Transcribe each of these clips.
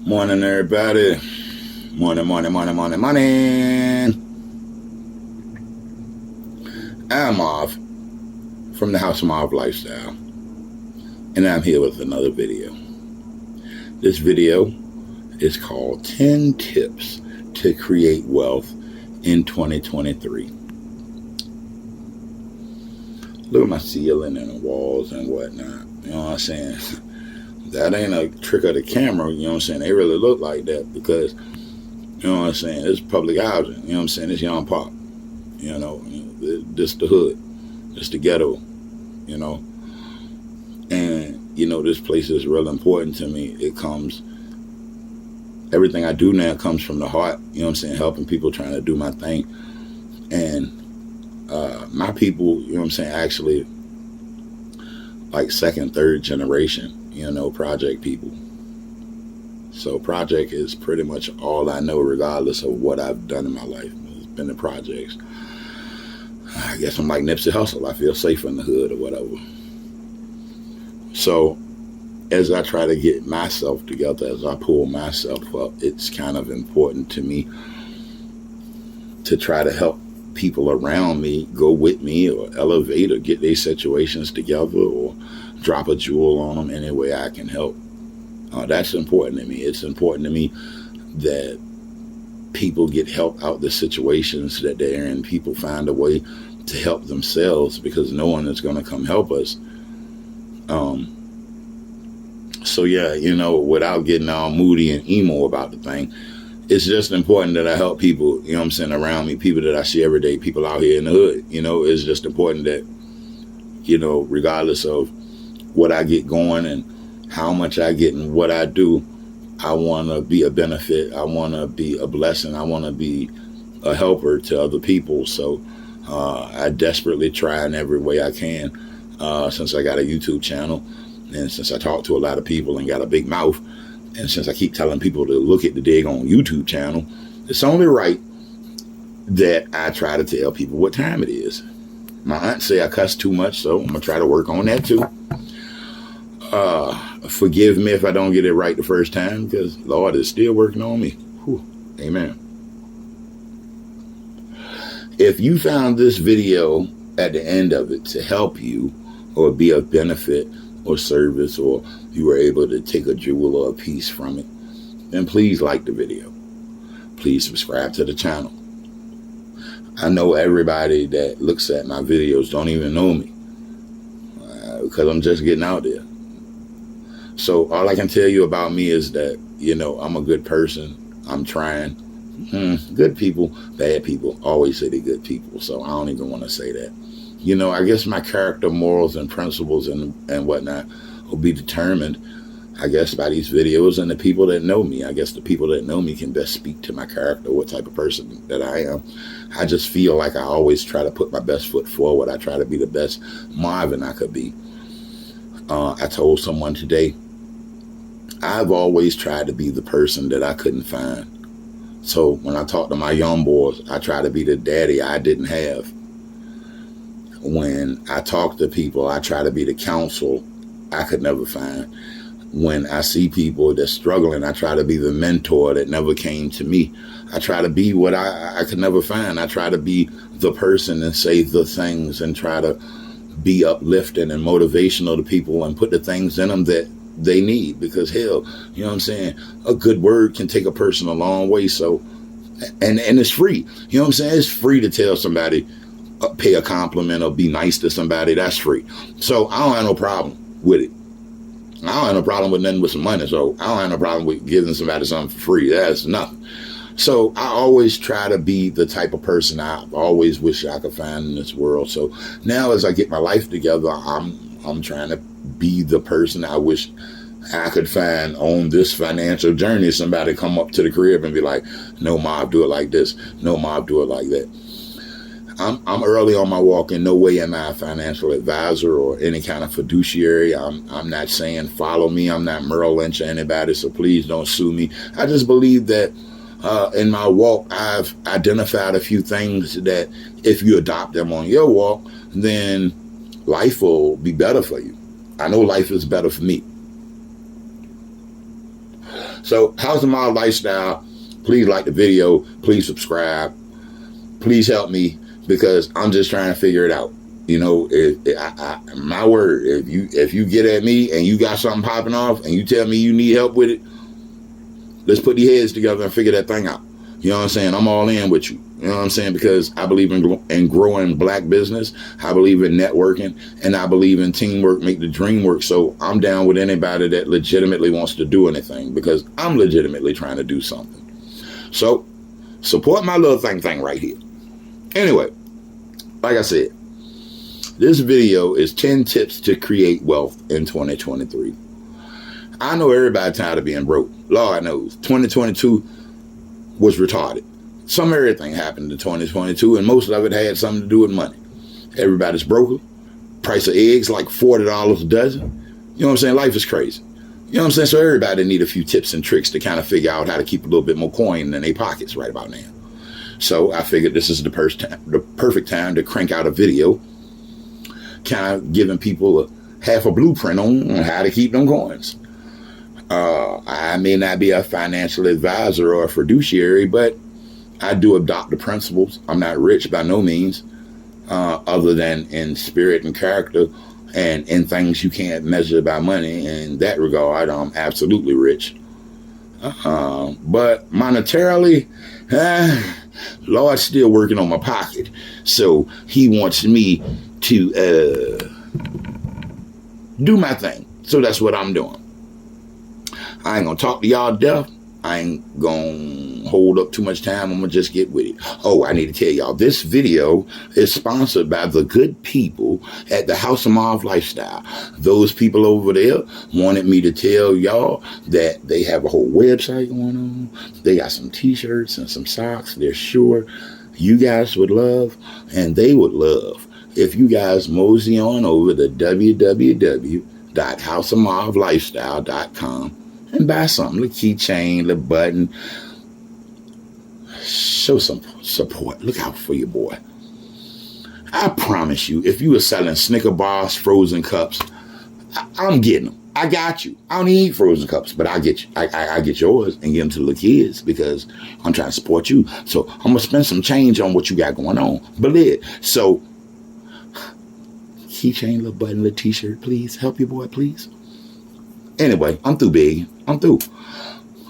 Morning, everybody. Morning, morning, morning, morning, morning. I'm MARV from the House of MARV Lifestyle, and I'm here with another video. This video is called 10 Tips to Create Wealth in 2023. Look at my ceiling and the walls and whatnot. You know what I'm saying? That ain't a trick of the camera. You know what I'm saying? They really look like that because, you know what I'm saying, it's public housing. You know what I'm saying? It's Young Pop. You know, this the hood. It's the ghetto. You know. And, you know, this place is real important to me. Everything I do now comes from the heart. You know what I'm saying? Helping people, trying to do my thing. And my people, you know what I'm saying, actually like second, third generation, you know, project people. So project is pretty much all I know, regardless of what I've done in my life. It's been the projects. I guess I'm like Nipsey Hussle. I feel safer in the hood or whatever. So as I try to get myself together, as I pull myself up, it's kind of important to me to try to help people around me go with me or elevate or get their situations together or drop a jewel on them any way I can help. That's important to me. It's important to me that people get help out the situations that they're in. People find a way to help themselves because no one is going to come help us. So yeah, you know, without getting all moody and emo about the thing, it's just important that I help people, you know what I'm saying, around me, people that I see every day, people out here in the hood. You know, it's just important that, you know, regardless of what I get going and how much I get and what I do, I want to be a benefit. I want to be a blessing. I want to be a helper to other people. So I desperately try in every way I can since I got a YouTube channel and since I talk to a lot of people and got a big mouth. And since I keep telling people to look at the daggone YouTube channel, it's only right that I try to tell people what time it is. My aunt say I cuss too much, so I'm going to try to work on that too. Forgive me if I don't get it right the first time, because Lord is still working on me. Whew. Amen. If you found this video at the end of it to help you or be of benefit or service, or you were able to take a jewel or a piece from it, then please like the video. Please subscribe to the channel. I know everybody that looks at my videos don't even know me because I'm just getting out there. So all I can tell you about me is that, you know, I'm a good person. I'm trying. Good people, bad people, always say they're good people. So I don't even want to say that. You know, I guess my character, morals, and principles and whatnot will be determined, I guess, by these videos and the people that know me. I guess the people that know me can best speak to my character, what type of person that I am. I just feel like I always try to put my best foot forward. I try to be the best Marvin I could be. I told someone today, I've always tried to be the person that I couldn't find. So when I talk to my young boys, I try to be the daddy I didn't have. When I talk to people, I try to be the counsel I could never find. When I see people that's struggling, I try to be the mentor that never came to me. I try to be what I could never find. I try to be the person and say the things and try to be uplifting and motivational to people and put the things in them that they need, because hell, you know what I'm saying, a good word can take a person a long way. So and it's free, you know what I'm saying, it's free to tell somebody, pay a compliment or be nice to somebody. That's free. So I don't have no problem with it. I don't have no problem with nothing with some money. So I don't have no problem with giving somebody something for free. That's nothing. So I always try to be the type of person I always wish I could find in this world. So now as I get my life together, I'm trying to be the person I wish I could find on this financial journey. Somebody come up to the crib and be like, no, Marv, do it like this. No, Marv, do it like that. I'm early on my walk. In no way am I a financial advisor or any kind of fiduciary. I'm not saying follow me. I'm not Merrill Lynch or anybody, so please don't sue me. I just believe that in my walk, I've identified a few things that if you adopt them on your walk, then life will be better for you. I know life is better for me. So House of MARV Lifestyle, please like the video. Please subscribe. Please help me because I'm just trying to figure it out. You know, my word, if you get at me and you got something popping off and you tell me you need help with it, let's put the heads together and figure that thing out. You know what I'm saying? I'm all in with you. You know what I'm saying? Because I believe in growing black business. I believe in networking. And I believe in teamwork, make the dream work. So I'm down with anybody that legitimately wants to do anything because I'm legitimately trying to do something. So support my little thing right here. Anyway, like I said, this video is 10 tips to create wealth in 2023. I know everybody tired of being broke. Lord knows. 2022 was retarded. Some everything happened in 2022, and most of it had something to do with money. Everybody's broke. Price of eggs like $40 a dozen. You know what I'm saying? Life is crazy. You know what I'm saying? So everybody need a few tips and tricks to kind of figure out how to keep a little bit more coin in their pockets right about now. So I figured this is the perfect time to crank out a video, kind of giving people half a blueprint on how to keep them coins. I may not be a financial advisor or a fiduciary, but I do adopt the principles. I'm not rich by no means, other than in spirit and character and in things you can't measure by money. In that regard, I'm absolutely rich. But monetarily, Lord's still working on my pocket. So he wants me to do my thing. So that's what I'm doing. I ain't gonna talk to y'all deaf. I ain't gonna hold up too much time. I'm gonna just get with it. Oh, I need to tell y'all, this video is sponsored by the good people at the House of MARV Lifestyle. Those people over there wanted me to tell y'all that they have a whole website going on. They got some t-shirts and some socks. They're sure you guys would love, and they would love, if you guys mosey on over to www.houseofmarvlifestyle.com and buy something, the keychain, the button. Show some support. Look out for your boy. I promise you, if you were selling Snicker bars, frozen cups, I'm getting them. I got you. I don't eat frozen cups, but I get you. I get yours and give them to the kids because I'm trying to support you. So I'm going to spend some change on what you got going on. Believe it. So keychain, little button, little t-shirt, please. Help your boy, please. Anyway, I'm through, big. I'm through.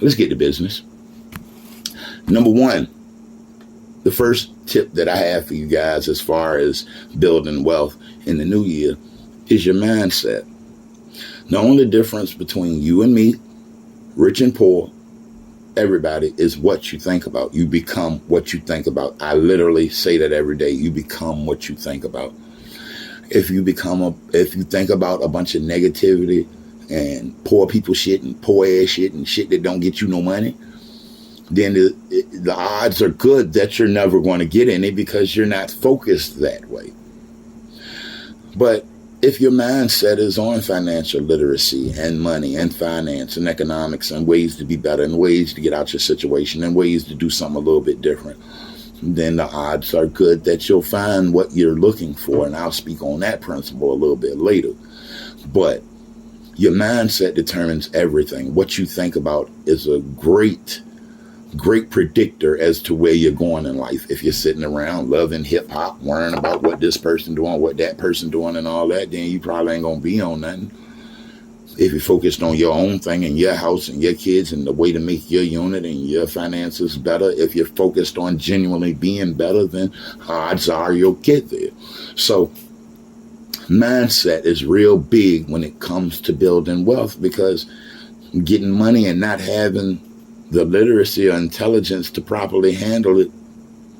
Let's get to business. Number one, the first tip that I have for you guys as far as building wealth in the new year is your mindset. The only difference between you and me, rich and poor, everybody, is what you think about. You become what you think about. I literally say that every day. You become what you think about. If you think about a bunch of negativity and poor people shit and poor ass shit and shit that don't get you no money, then the odds are good that you're never going to get any because you're not focused that way. But if your mindset is on financial literacy and money and finance and economics and ways to be better and ways to get out your situation and ways to do something a little bit different, then the odds are good that you'll find what you're looking for. And I'll speak on that principle a little bit later. But your mindset determines everything. What you think about is a great predictor as to where you're going in life. If you're sitting around loving hip hop, worrying about what this person doing, what that person doing and all that, then you probably ain't going to be on nothing. If you're focused on your own thing and your house and your kids and the way to make your unit and your finances better, if you're focused on genuinely being better, then odds are you'll get there. So mindset is real big when it comes to building wealth, because getting money and not having the literacy or intelligence to properly handle it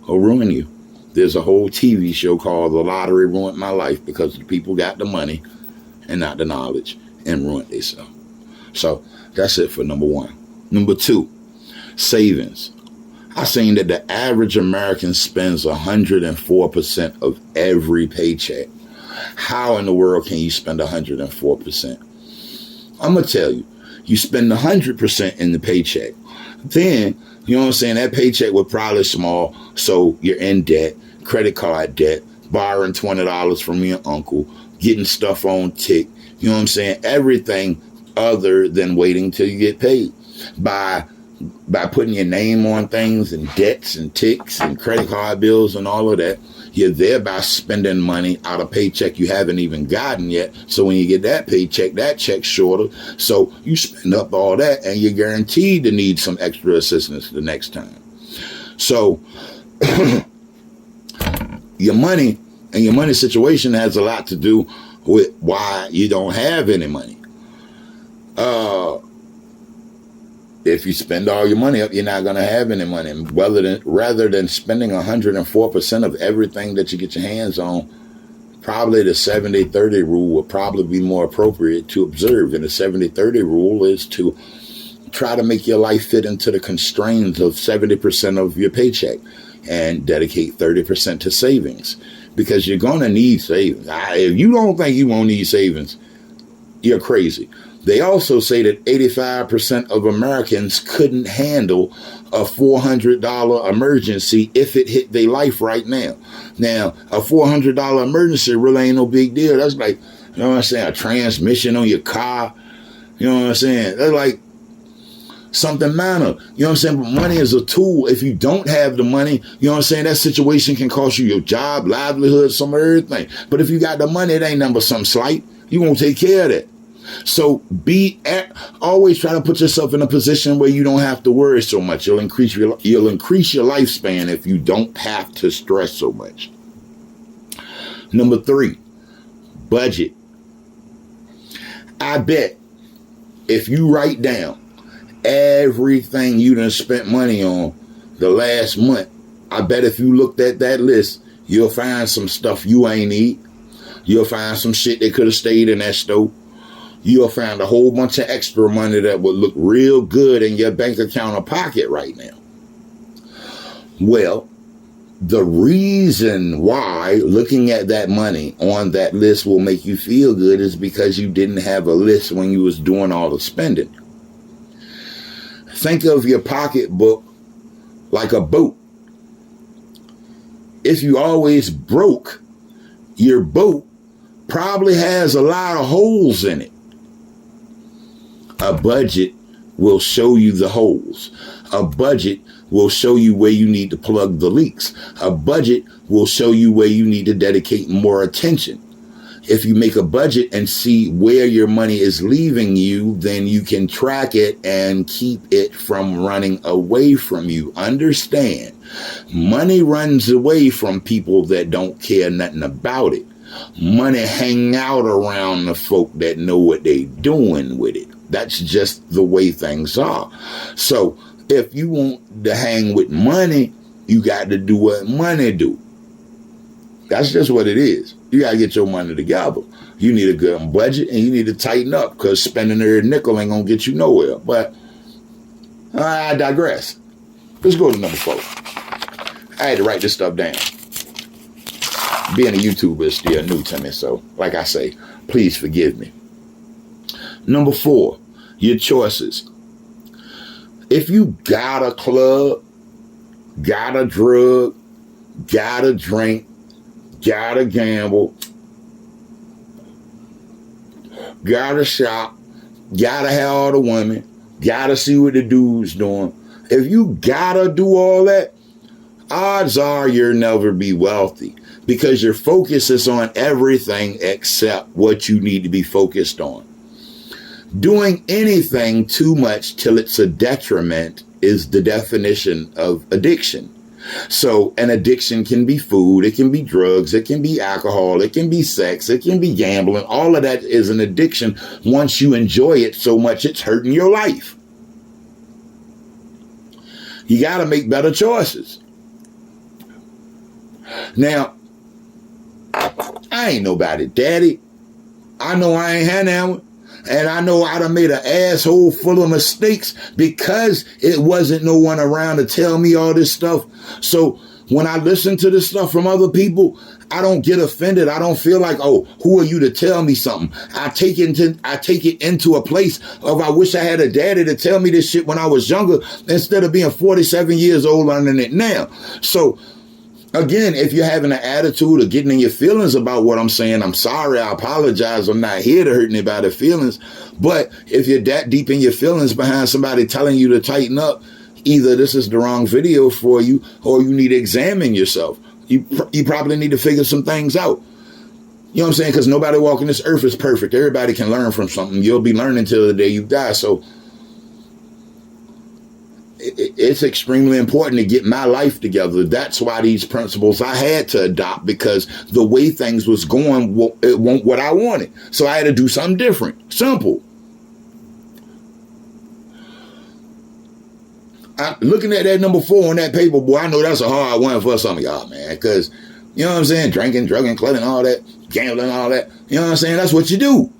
will ruin you. There's a whole TV show called The Lottery Ruined My Life because the people got the money and not the knowledge and ruined themselves. So that's it for number one. Number two, savings. I've seen that the average American spends 104% of every paycheck. How in the world can you spend 104%? I'm going to tell you, you spend 100% in the paycheck. Then, you know what I'm saying, that paycheck was probably small, so you're in debt, credit card debt, borrowing $20 from your uncle, getting stuff on tick, you know what I'm saying, everything other than waiting till you get paid. by putting your name on things and debts and ticks and credit card bills and all of that. You're thereby spending money out of paycheck you haven't even gotten yet. So when you get that paycheck, that check's shorter. So you spend up all that and you're guaranteed to need some extra assistance the next time. So your money and your money situation has a lot to do with why you don't have any money. If you spend all your money up, you're not going to have any money. Rather than spending 104% of everything that you get your hands on, probably the 70-30 rule would probably be more appropriate to observe. And the 70-30 rule is to try to make your life fit into the constraints of 70% of your paycheck and dedicate 30% to savings, because you're going to need savings. If you don't think you won't need savings, you're crazy. They also say that 85% of Americans couldn't handle a $400 emergency if it hit their life right now. Now, a $400 emergency really ain't no big deal. That's like, you know what I'm saying, a transmission on your car. You know what I'm saying? That's like something minor. You know what I'm saying? But money is a tool. If you don't have the money, you know what I'm saying, that situation can cost you your job, livelihood, some of everything. But if you got the money, it ain't nothing but something slight. You won't take care of that. So always try to put yourself in a position where you don't have to worry so much. You'll increase your lifespan if you don't have to stress so much. Number 3, budget. I bet if you write down everything you done spent money on the last month, I bet if you looked at that list, you'll find some stuff you ain't need. You'll find some shit that could have stayed in that stove. You'll find a whole bunch of extra money that would look real good in your bank account or pocket right now. Well, the reason why looking at that money on that list will make you feel good is because you didn't have a list when you was doing all the spending. Think of your pocketbook like a boat. If you always broke, your boat probably has a lot of holes in it. A budget will show you the holes. A budget will show you where you need to plug the leaks. A budget will show you where you need to dedicate more attention. If you make a budget and see where your money is leaving you, then you can track it and keep it from running away from you. Understand, money runs away from people that don't care nothing about it. Money hang out around the folk that know what they doing with it. That's just the way things are. So if you want to hang with money, you got to do what money do. That's just what it is. You got to get your money together. You need a good budget and you need to tighten up, because spending every nickel ain't going to get you nowhere. But I digress. Let's go to number 4. I had to write this stuff down. Being a YouTuber is still new to me, so like I say, please forgive me. Number 4, your choices. If you got a club, got a drug, got a drink, got to gamble, got to shop, got to have all the women, got to see what the dude's doing. If you got to do all that, odds are you'll never be wealthy, because your focus is on everything except what you need to be focused on. Doing anything too much till it's a detriment is the definition of addiction. So an addiction can be food, it can be drugs, it can be alcohol, it can be sex, it can be gambling. All of that is an addiction once you enjoy it so much it's hurting your life. You got to make better choices. Now, I ain't nobody daddy. I know I ain't had that one. And I know I done made an asshole full of mistakes because it wasn't no one around to tell me all this stuff. So when I listen to this stuff from other people, I don't get offended. I don't feel like, oh, who are you to tell me something? I take it into a place of, I wish I had a daddy to tell me this shit when I was younger, instead of being 47 years old learning it now. So Again, if you're having an attitude of getting in your feelings about what I'm saying, I'm sorry, I apologize. I'm not here to hurt anybody's feelings. But if you're that deep in your feelings behind somebody telling you to tighten up, either this is the wrong video for you or you need to examine yourself. You probably need to figure some things out. You know what I'm saying? Because nobody walking this earth is perfect. Everybody can learn from something. You'll be learning till the day you die. So it's extremely important to get my life together. That's why these principles I had to adopt, because the way things was going, it wasn't what I wanted. So I had to do something different. Simple. Looking at that number 4 on that paper, boy, I know that's a hard one for some of y'all, man. Because, you know what I'm saying? Drinking, drugging, clubbing, all that, gambling, all that. You know what I'm saying? That's what you do.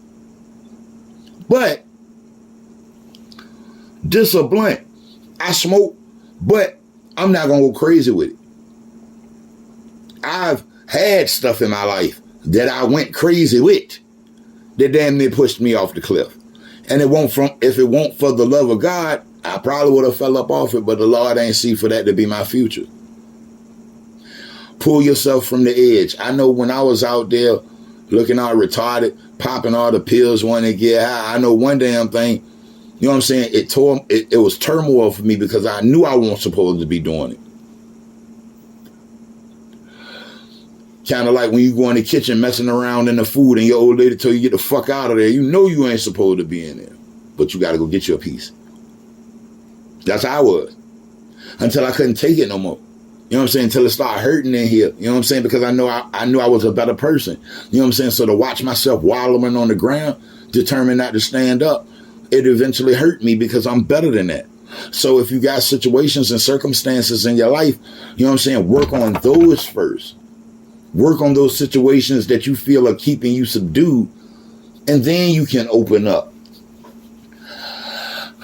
But discipline. I smoke, but I'm not going to go crazy with it. I've had stuff in my life that I went crazy with that damn near pushed me off the cliff. And if it won't for the love of God, I probably would have fell up off it, but the Lord ain't see for that to be my future. Pull yourself from the edge. I know when I was out there looking all retarded, popping all the pills wanting to get high, I know one damn thing. You know what I'm saying? It was turmoil for me because I knew I wasn't supposed to be doing it. Kind of like when you go in the kitchen messing around in the food and your old lady tell you get the fuck out of there. You know you ain't supposed to be in there, but you got to go get your piece. That's how I was. Until I couldn't take it no more. You know what I'm saying? Until it started hurting in here. You know what I'm saying? Because I knew I was a better person. You know what I'm saying? So to watch myself wallowing on the ground, determined not to stand up, it eventually hurt me because I'm better than that. So if you got situations and circumstances in your life, you know what I'm saying, work on those first. Work on those situations that you feel are keeping you subdued, and then you can open up.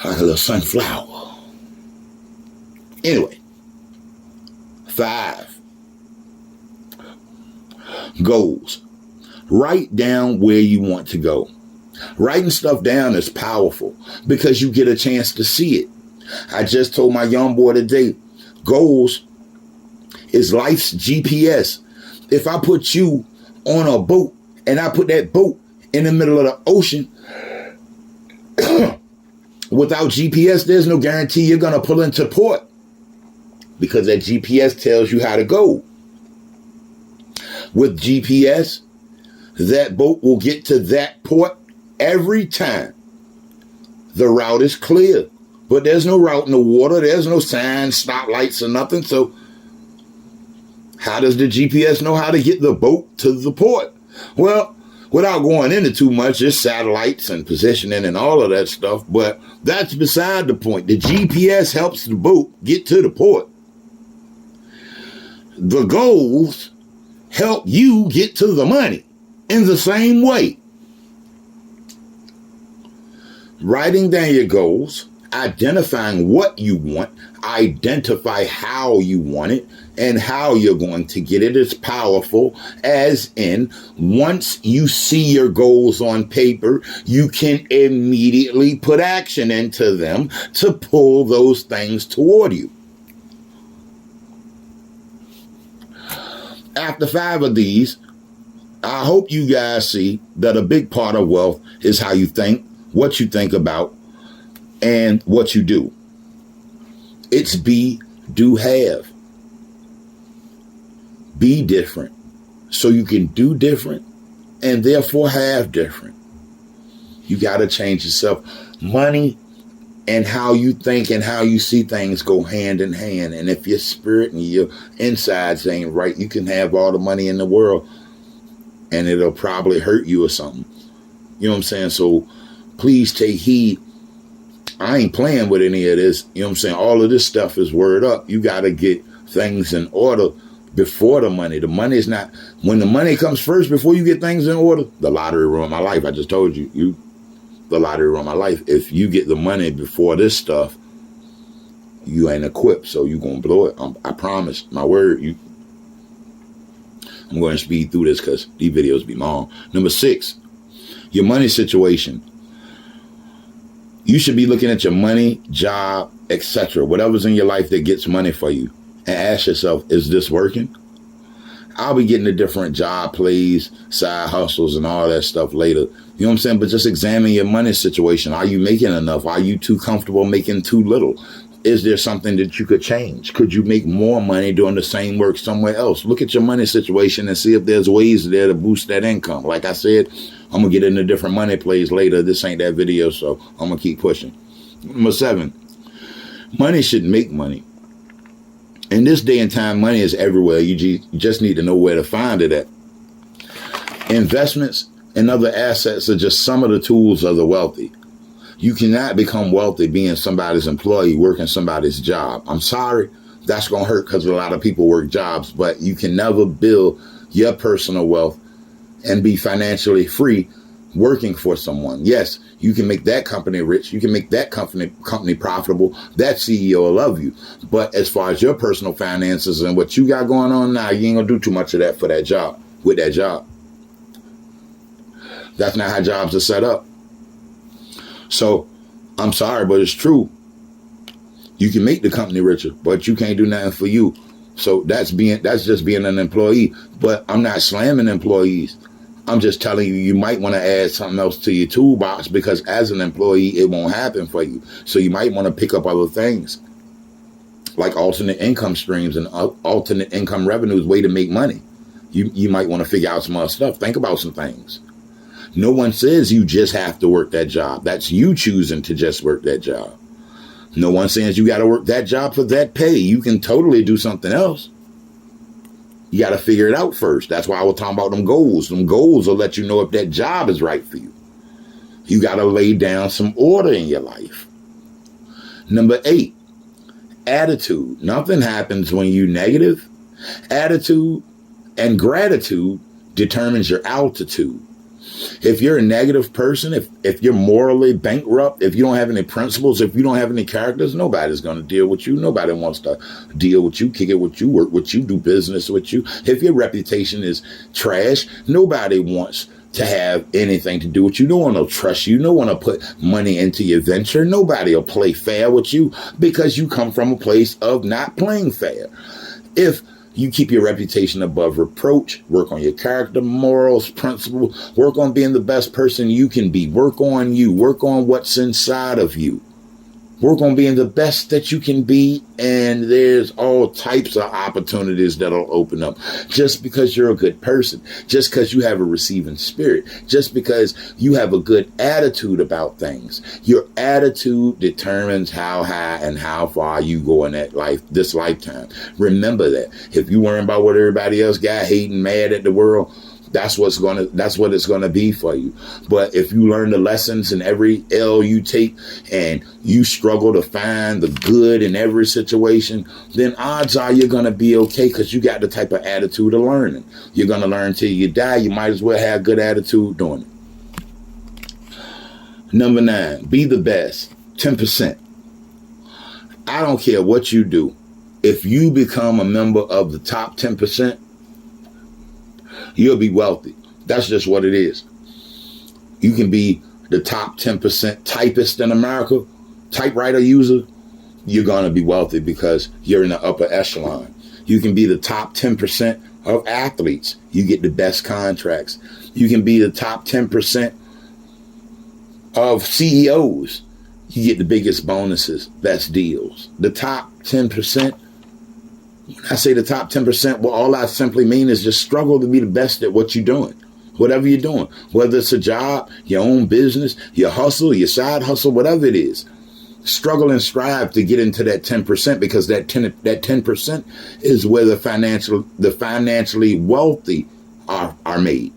Like a little sunflower. Anyway, 5. Goals. Write down where you want to go. Writing stuff down is powerful because you get a chance to see it. I just told my young boy today, goals is life's GPS. If I put you on a boat and I put that boat in the middle of the ocean, without GPS, there's no guarantee you're going to pull into port because that GPS tells you how to go. With GPS, that boat will get to that port every time. The route is clear, but there's no route in the water. There's no signs, stoplights, or nothing. So how does the GPS know how to get the boat to the port? Well, without going into too much, there's satellites and positioning and all of that stuff, but that's beside the point. The GPS helps the boat get to the port. The goals help you get to the money in the same way. Writing down your goals, identifying what you want, identify how you want it, and how you're going to get it is powerful, as in, once you see your goals on paper, you can immediately put action into them to pull those things toward you. After 5 of these, I hope you guys see that a big part of wealth is how you think, what you think about, and what you do. It's be, do, have. Be different so you can do different and therefore have different. You got to change yourself. Money and how you think and how you see things go hand in hand. And if your spirit and your insides ain't right, you can have all the money in the world and it'll probably hurt you or something. You know what I'm saying? So please take heed. I ain't playing with any of this. You know what I'm saying? All of this stuff is word up. You got to get things in order before the money. The money is not, when the money comes first before you get things in order, the lottery ruined my life. I just told you, the lottery ruined my life. If you get the money before this stuff, you ain't equipped, so you going to blow it. I promise, my word. I'm going to speed through this because these videos be long. Number 6, your money situation. You should be looking at your money, job, etc. Whatever's in your life that gets money for you. And ask yourself, is this working? I'll be getting to different job plays, side hustles, and all that stuff later. You know what I'm saying? But just examine your money situation. Are you making enough? Are you too comfortable making too little? Is there something that you could change? Could you make more money doing the same work somewhere else? Look at your money situation and see if there's ways there to boost that income. Like I said, I'm going to get into different money plays later. This ain't that video, so I'm going to keep pushing. Number 7, money should make money. In this day and time, money is everywhere. You just need to know where to find it at. Investments and other assets are just some of the tools of the wealthy. You cannot become wealthy being somebody's employee, working somebody's job. I'm sorry, that's going to hurt because a lot of people work jobs, but you can never build your personal wealth and be financially free working for someone. Yes, you can make that company rich. You can make that company profitable. That CEO will love you. But as far as your personal finances and what you got going on now, you ain't going to do too much of that for that job, with that job. That's not how jobs are set up. So I'm sorry, but it's true. You can make the company richer, but you can't do nothing for you. So that's just being an employee. But I'm not slamming employees. I'm just telling you, you might want to add something else to your toolbox because as an employee, it won't happen for you. So you might want to pick up other things like alternate income streams and alternate income revenues, way to make money. You might want to figure out some other stuff. Think about some things. No one says you just have to work that job. That's you choosing to just work that job. No one says you got to work that job for that pay. You can totally do something else. You got to figure it out first. That's why I was talking about them goals. Them goals will let you know if that job is right for you. You got to lay down some order in your life. Number 8, attitude. Nothing happens when you're negative. Attitude and gratitude determines your altitude. If you're a negative person, if you're morally bankrupt, if you don't have any principles, if you don't have any characters, nobody's going to deal with you. Nobody wants to deal with you, kick it with you, work with you, do business with you. If your reputation is trash, nobody wants to have anything to do with you. No one will trust you. No one will put money into your venture. Nobody will play fair with you because you come from a place of not playing fair. If you keep your reputation above reproach, work on your character, morals, principles, work on being the best person you can be. Work on you. Work on what's inside of you. Work on being the best that you can be, and there's all types of opportunities that'll open up. Just because you're a good person, just because you have a receiving spirit, just because you have a good attitude about things. Your attitude determines how high and how far you go in that life, this lifetime. Remember that. If you worry about what everybody else got, hating, mad at the world, that's what it's gonna be for you. But if you learn the lessons in every L you take and you struggle to find the good in every situation, then odds are you're gonna be okay because you got the type of attitude of learning. You're gonna learn till you die. You might as well have a good attitude doing it. Number 9, be the best. 10%. I don't care what you do. If you become a member of the top 10%, you'll be wealthy. That's just what it is. You can be the top 10% typist in America, typewriter user. You're going to be wealthy because you're in the upper echelon. You can be the top 10% of athletes. You get the best contracts. You can be the top 10% of CEOs. You get the biggest bonuses, best deals. The top 10%. When I say the top 10%, well, all I simply mean is just struggle to be the best at what you're doing. Whatever you're doing, whether it's a job, your own business, your hustle, your side hustle, whatever it is, struggle and strive to get into that 10% because that 10% is where the financially wealthy are made.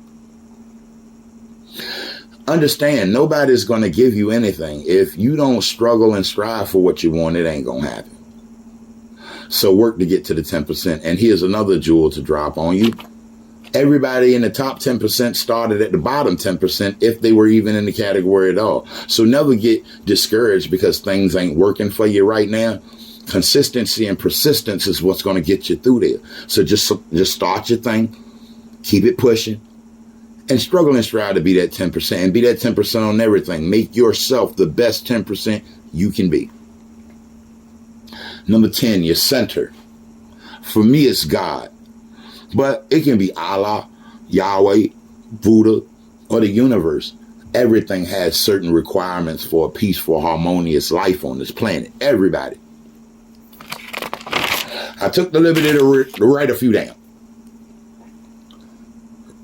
Understand, nobody's going to give you anything. If you don't struggle and strive for what you want, it ain't going to happen. So work to get to the 10%. And here's another jewel to drop on you. Everybody in the top 10% started at the bottom 10% if they were even in the category at all. So never get discouraged because things ain't working for you right now. Consistency and persistence is what's going to get you through there. So just start your thing, keep it pushing, and struggle and strive to be that 10% and be that 10% on everything. Make yourself the best 10% you can be. Number 10, your center. For me, it's God. But it can be Allah, Yahweh, Buddha, or the universe. Everything has certain requirements for a peaceful, harmonious life on this planet. Everybody. I took the liberty to write a few down.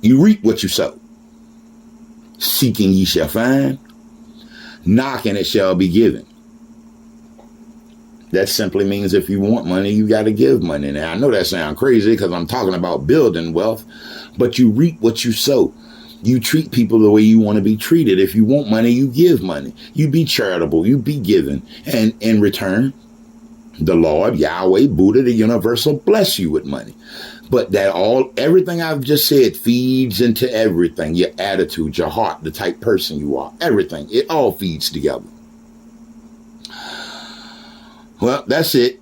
You reap what you sow. Seeking ye shall find. Knocking it shall be given. That simply means if you want money, you got to give money. Now, I know that sounds crazy because I'm talking about building wealth, but you reap what you sow. You treat people the way you want to be treated. If you want money, you give money. You be charitable. You be giving. And in return, the Lord, Yahweh, Buddha, the universe will bless you with money. But everything I've just said feeds into everything. Your attitude, your heart, the type person you are, everything. It all feeds together. Well, that's it.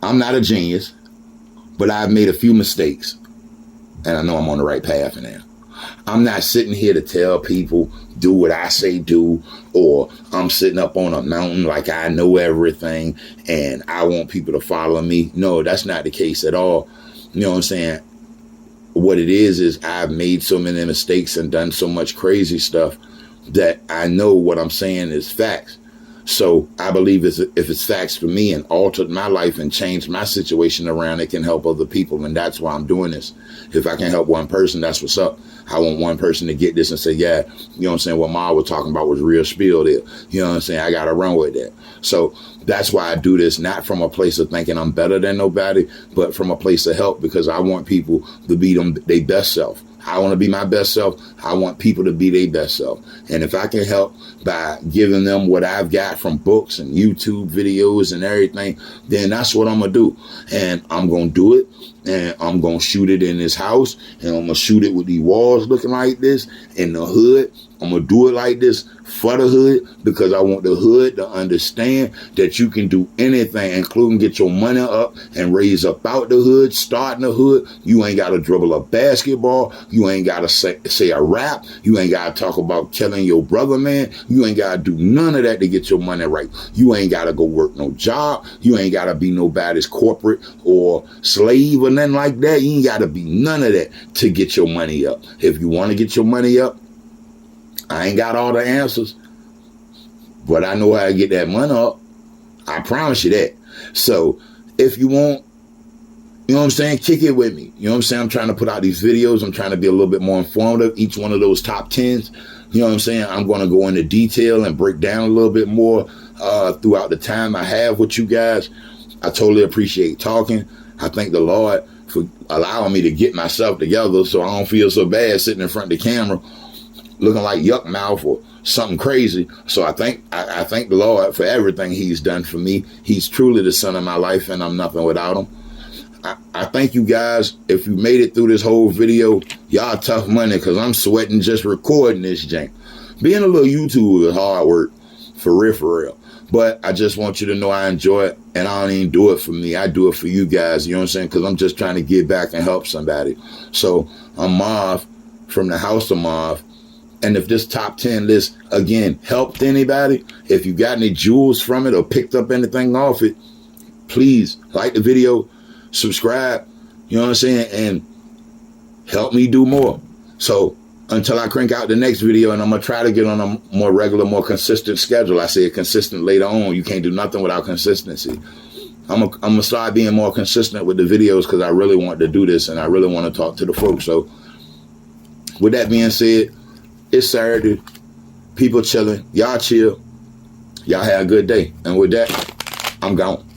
I'm not a genius, but I've made a few mistakes. And I know I'm on the right path now. I'm not sitting here to tell people, do what I say do, or I'm sitting up on a mountain like I know everything and I want people to follow me. No, that's not the case at all. You know what I'm saying? What it is I've made so many mistakes and done so much crazy stuff that I know what I'm saying is facts. So I believe if it's facts for me and altered my life and changed my situation around, it can help other people. And that's why I'm doing this. If I can help one person, that's what's up. I want one person to get this and say, yeah, you know what I'm saying? What Ma was talking about was real spiel there. You know what I'm saying? I got to run with that. So that's why I do this, not from a place of thinking I'm better than nobody, but from a place of help, because I want people to be their best self. I want to be my best self. I want people to be their best self. And if I can help by giving them what I've got from books and YouTube videos and everything, then that's what I'm going to do. And I'm going to do it. And I'm going to shoot it in this house. And I'm going to shoot it with these walls looking like this in the hood. I'm going to do it like this for the hood because I want the hood to understand that you can do anything, including get your money up and raise up out the hood, start in the hood. You ain't got to dribble a basketball. You ain't got to say a rap. You ain't got to talk about killing your brother, man. You ain't got to do none of that to get your money right. You ain't got to go work no job. You ain't got to be nobody's corporate or slave or nothing like that. You ain't got to be none of that to get your money up. If you want to get your money up, I ain't got all the answers, but I know how to get that money up. I promise you that. So if you want, you know what I'm saying, kick it with me. You know what I'm saying? I'm trying to put out these videos. I'm trying to be a little bit more informative. Each one of those top 10s, you know what I'm saying? I'm going to go into detail and break down a little bit more throughout the time I have with you guys. I totally appreciate talking. I thank the Lord for allowing me to get myself together so I don't feel so bad sitting in front of the camera looking like yuck mouth or something crazy. So I thank the Lord for everything he's done for me. He's truly the son of my life, and I'm nothing without him. I thank you guys. If you made it through this whole video, y'all tough money, because I'm sweating just recording this jank. Being a little YouTuber is hard work, for real. But I just want you to know I enjoy it, and I don't even do it for me. I do it for you guys, you know what I'm saying? Because I'm just trying to give back and help somebody. So I'm Marv from the House of Marv. And if this top 10 list, again, helped anybody, if you got any jewels from it or picked up anything off it, please like the video, subscribe, you know what I'm saying, and help me do more. So until I crank out the next video, and I'm going to try to get on a more regular, more consistent schedule. I say consistent later on. You can't do nothing without consistency. I'm going to start being more consistent with the videos because I really want to do this and I really want to talk to the folks. So with that being said, it's Saturday. People chilling. Y'all chill. Y'all have a good day. And with that, I'm gone.